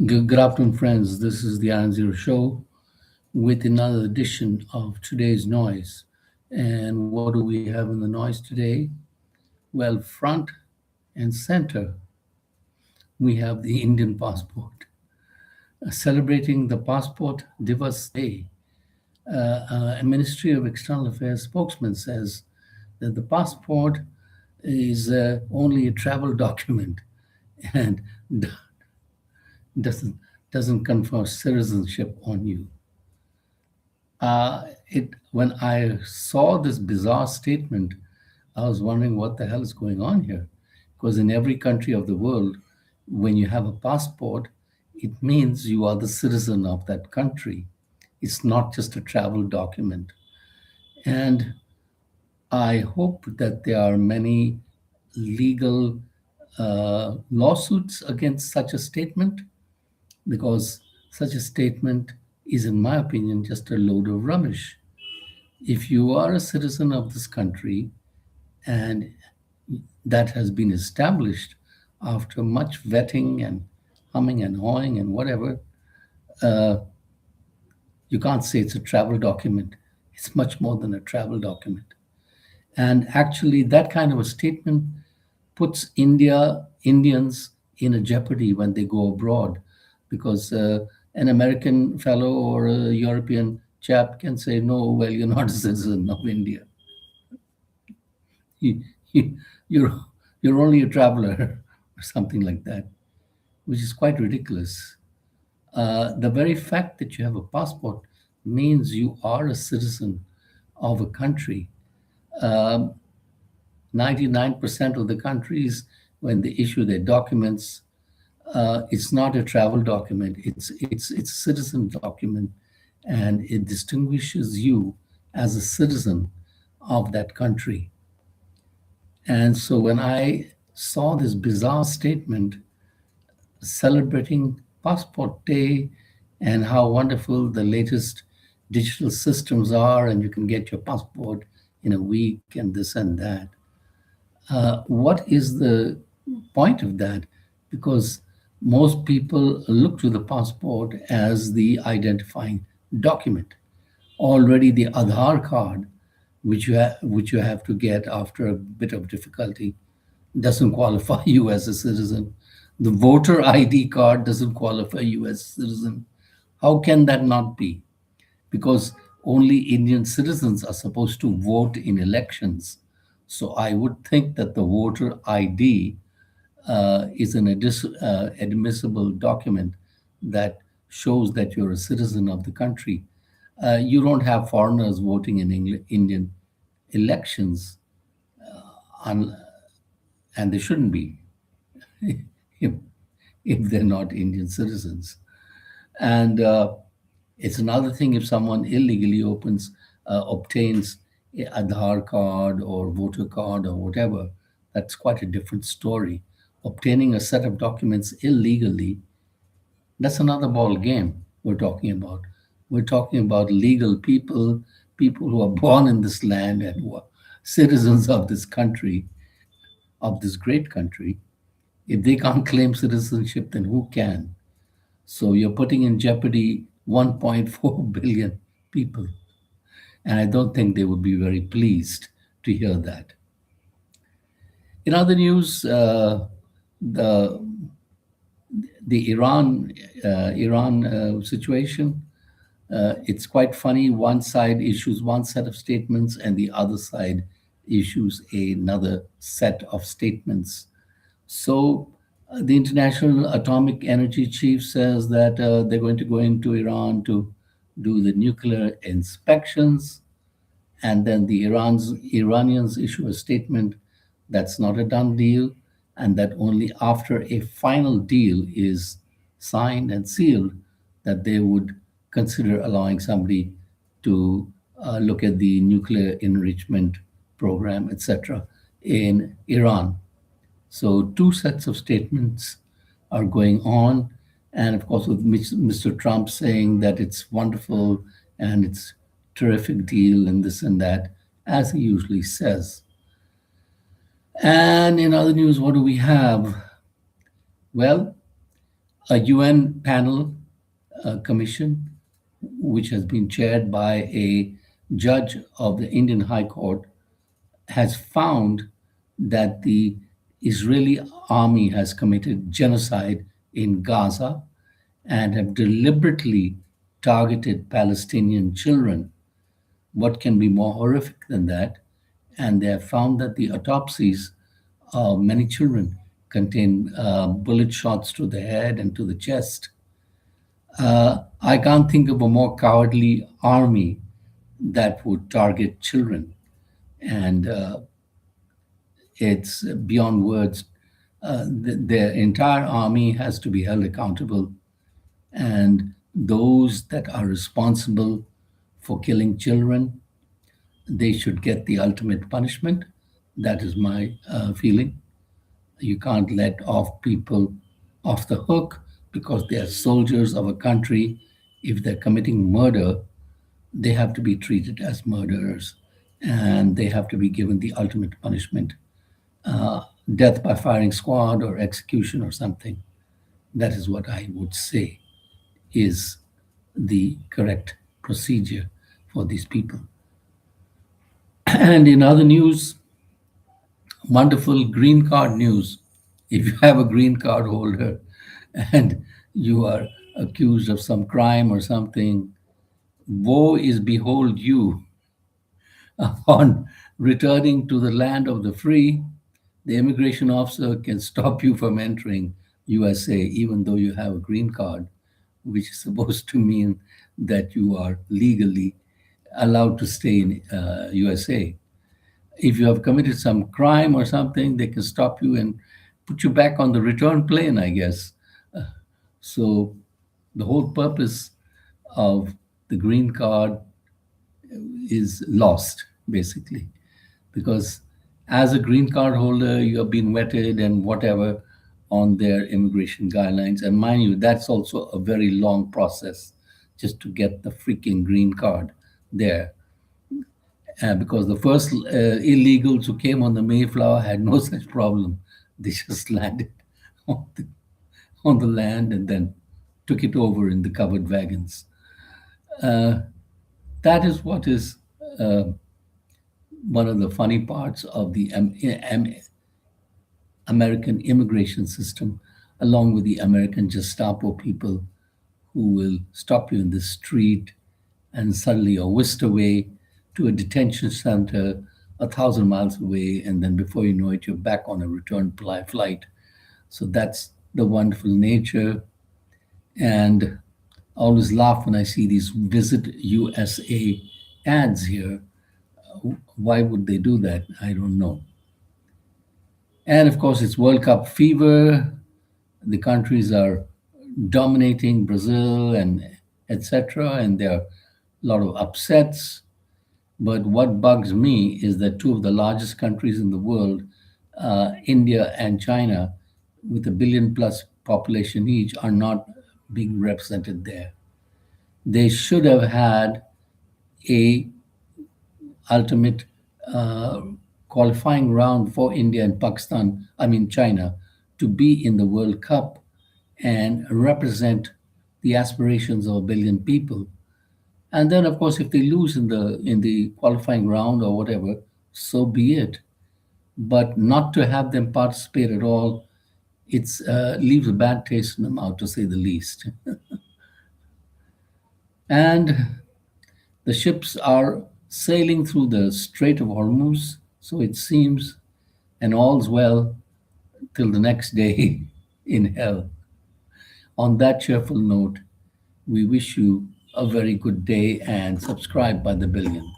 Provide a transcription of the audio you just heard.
Good afternoon, friends. This is the aaronzero show with another edition of today's noise. And what do we have in the noise today? Well, front and center, we have the Indian passport. Celebrating the Passport Divas Day, a Ministry of External Affairs spokesman says that the passport is only a travel document and doesn't doesn't confer citizenship on you. It when I saw this bizarre statement, I was wondering what the hell is going on here, because in every country of the world, when you have a passport, it means you are the citizen of that country. It's not just a travel document. And I hope that there are many legal lawsuits against such a statement, because such a statement is, in my opinion, just a load of rubbish. If you are a citizen of this country and that has been established after much vetting and humming and hawing and whatever, uh, you can't say it's a travel document. It's much more than a travel document. And actually, that kind of a statement puts Indians in a jeopardy when they go abroad, because an American fellow or a European chap can say, no, well, you're not a citizen of India. You, you, you're, you're only a traveler or something like that, which is quite ridiculous. The very fact that you have a passport means you are a citizen of a country. Um, 99% of the countries, when they issue their documents, it's not a travel document. It's a citizen document, and it distinguishes you as a citizen of that country. And so when I saw this bizarre statement celebrating Passport Day and how wonderful the latest digital systems are, and you can get your passport in a week and this and that, what is the point of that? Because most people look to the passport as the identifying document. Already the Aadhaar card, which you have to get after a bit of difficulty, doesn't qualify you as a citizen. The voter ID card doesn't qualify you as a citizen. How can that not be? Because only Indian citizens are supposed to vote in elections. So I would think that the voter ID is an admissible document that shows that you're a citizen of the country. You don't have foreigners voting in Indian elections, un- and they shouldn't be if, if they're not Indian citizens. And it's another thing if someone illegally obtains a Aadhaar card or voter card or whatever. That's quite a different story. Obtaining a set of documents illegally, that's another ball game we're talking about. We're talking about legal people, people who are born in this land and who are citizens of this country, of this great country. If they can't claim citizenship, then who can? So you're putting in jeopardy 1.4 billion people. And I don't think they would be very pleased to hear that. In other news, the the Iran situation, it's quite funny. One side issues one set of statements, and the other side issues another set of statements. So the International Atomic Energy Chief says that they're going to go into Iran to do the nuclear inspections, and then the Iranians issue a statement that's not a done deal, and that only after a final deal is signed and sealed that they would consider allowing somebody to look at the nuclear enrichment program, etc., in Iran. So two sets of statements are going on. And of course, with Mr. Trump saying that it's wonderful and it's terrific deal and this and that, as he usually says. And in other news, what do we have? Well, A UN panel commission, which has been chaired by a judge of the Indian High Court, has found that the Israeli army has committed genocide in Gaza and have deliberately targeted Palestinian children. What can be more horrific than that? And they have found that the autopsies of many children contain bullet shots to the head and to the chest. I can't think of a more cowardly army that would target children. And it's beyond words. Their entire army has to be held accountable. And those that are responsible for killing children, they should get the ultimate punishment. That is my feeling. You can't let off people off the hook because they are soldiers of a country. If they're committing murder, they have to be treated as murderers and they have to be given the ultimate punishment, death by firing squad or execution or something. That is what I would say is the correct procedure for these people. And in other news, wonderful green card news. If you have a green card holder and you are accused of some crime or something, woe is behold you. Upon returning to the land of the free, the immigration officer can stop you from entering USA even though you have a green card, which is supposed to mean that you are legally allowed to stay in USA. If you have committed some crime or something, they can stop you and put you back on the return plane, I guess. So the whole purpose of the green card is lost, basically, because as a green card holder, you have been vetted and whatever on their immigration guidelines. And mind you, that's also a very long process just to get the freaking green card there. Because the first illegals who came on the Mayflower had no such problem. They just landed on on the land and then took it over in the covered wagons. Uh, that is what is uh, one of the funny parts of the American immigration system, along with the American Gestapo people who will stop you in the street and suddenly you're whisked away to a detention center 1,000 miles away, and then before you know it, you're back on a return flight. So that's the wonderful nature. And I always laugh when I see these Visit USA ads here. Why would they do that? I don't know. And of course, it's World Cup fever. The countries are dominating Brazil and etc. And there are a lot of upsets. But what bugs me is that two of the largest countries in the world, India and China, with a billion plus population each, are not being represented there. They should have had a ultimate uh, qualifying round for India and Pakistan, I mean China, to be in the World Cup and represent the aspirations of a billion people. And then, of course, if they lose in the qualifying round or whatever, so be it. But not to have them participate at all, it's leaves a bad taste in the mouth, to say the least. And the ships are sailing through the Strait of Hormuz, so it seems, and all's well till the next day in hell. On that cheerful note, we wish you a very good day and subscribe by the billion.